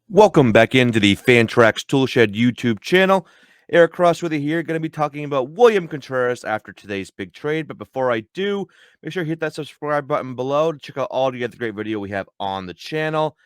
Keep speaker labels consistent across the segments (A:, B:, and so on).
A: Welcome back into the Fantrax Toolshed YouTube channel. Eric Cross with you here, going to be talking about William Contreras after today's big trade. But before I do, make sure you hit that subscribe button below to check out all the other great video we have on the channel.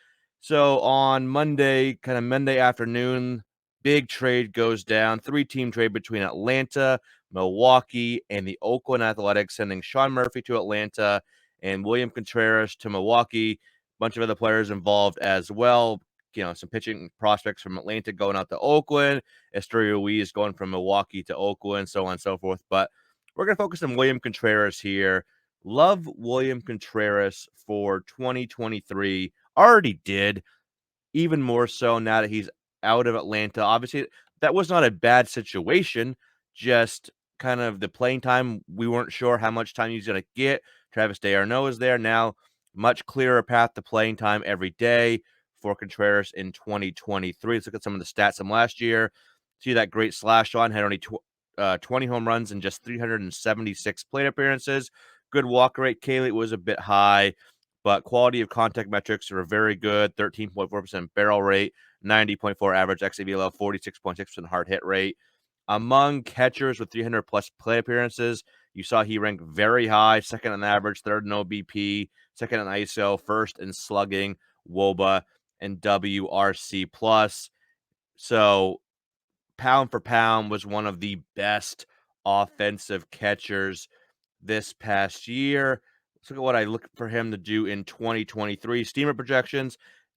A: So on Monday, kind of Monday afternoon, big trade goes down. Three-team trade between Atlanta, Milwaukee, and the Oakland Athletics, sending Sean Murphy to Atlanta and William Contreras to Milwaukee. Bunch of other players involved as well. Some pitching prospects from Atlanta going out to Oakland, Estrella Ruiz going from Milwaukee to Oakland, so on and so forth. But we're going to focus on William Contreras here. Love William Contreras for 2023. Already did, even more so now that he's out of Atlanta. Obviously, that was not a bad situation, just kind of the playing time. We weren't sure how much time he's going to get. Travis d'Arnaud is there now. Much clearer path to playing time every day for Contreras in 2023. Let's look at some of the stats from last year. See that great slash on, had only 20 home runs and just 376 plate appearances. Good walk rate. K-rate was a bit high, but quality of contact metrics are very good. 13.4% barrel rate, 90.4 average XAVLO, 46.6% hard hit rate. Among catchers with 300 plus plate appearances, you saw he ranked very high, second on average, third in OBP, second in ISO, first in slugging, WOBA, and WRC plus. So pound for pound was one of the best offensive catchers this past year. Let's look at what I look for him to do in 2023. Steamer projections.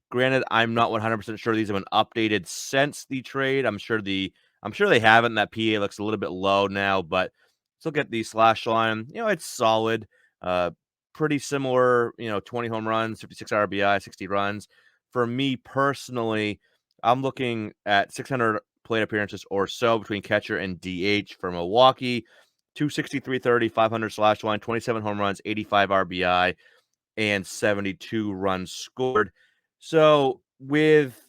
A: Granted, I'm not 100% sure these have been updated since the trade. I'm sure they haven't. That PA looks a little bit low now, but let's look at the slash line. It's solid. Uh, Pretty similar, 20 home runs, 56 RBI, 60 runs. For me personally, I'm looking at 600 plate appearances or so between catcher and DH for Milwaukee. 260, 330, 500 slash line, 27 home runs, 85 RBI, and 72 runs scored. So with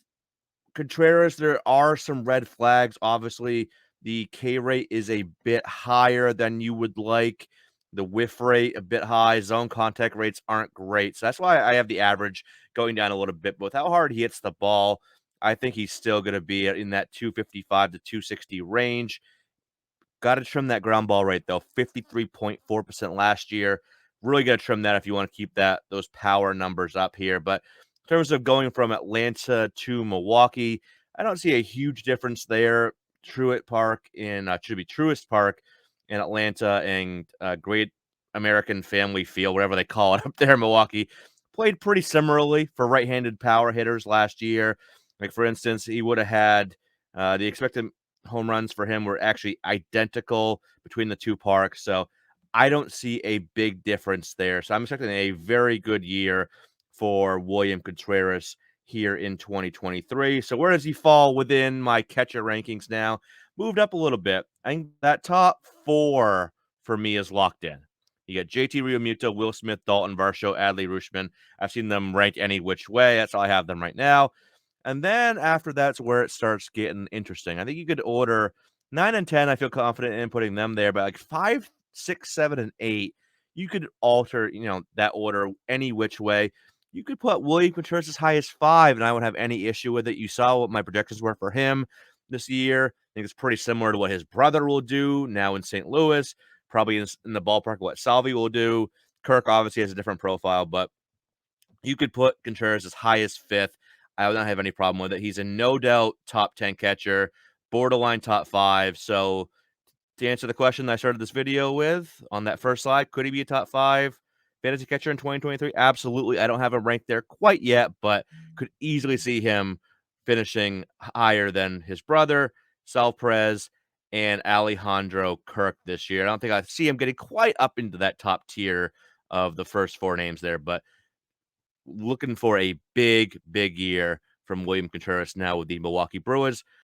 A: Contreras, there are some red flags. Obviously, the K rate is a bit higher than you would like. The whiff rate a bit high. Zone contact rates aren't great. So that's why I have the average going down a little bit. But with how hard he hits the ball, I think he's still going to be in that 255 to 260 range. Got to trim that ground ball rate, though. 53.4% last year. Really got to trim that if you want to keep those power numbers up here. But in terms of going from Atlanta to Milwaukee, I don't see a huge difference there. Truist Park in Atlanta and Great American Family Field, whatever they call it up there in Milwaukee, played pretty similarly for right-handed power hitters last year. Like, for instance, he would have had the expected home runs for him were actually identical between the two parks. So I don't see a big difference there. So I'm expecting a very good year for William Contreras here in 2023. So where does he fall within my catcher rankings now? Moved up a little bit. I think that top four for me is locked in. You got JT Realmuto, Will Smith, Dalton Varsho, Adley Rutschman. I've seen them rank any which way. That's how I have them right now. And then after that's where it starts getting interesting. I think you could order 9 and 10. I feel confident in putting them there, but like 5, 6, 7, and 8, you could alter, that order any which way. You could put William Contreras as high as 5, and I wouldn't have any issue with it. You saw what my projections were for him this year. I think it's pretty similar to what his brother will do now in St. Louis, probably in the ballpark of what Salvi will do. Kirk obviously has a different profile, but you could put Contreras as high as 5th. I would not have any problem with it. He's a no doubt top 10 catcher, borderline top 5. So to answer the question I started this video with on that first slide, could he be a top 5 fantasy catcher in 2023? Absolutely. I don't have him ranked there quite yet, but could easily see him finishing higher than his brother, Sal Perez, and Alejandro Kirk this year. I don't think I see him getting quite up into that top tier of the first 4 names there, but looking for a big, big year from William Contreras now with the Milwaukee Brewers.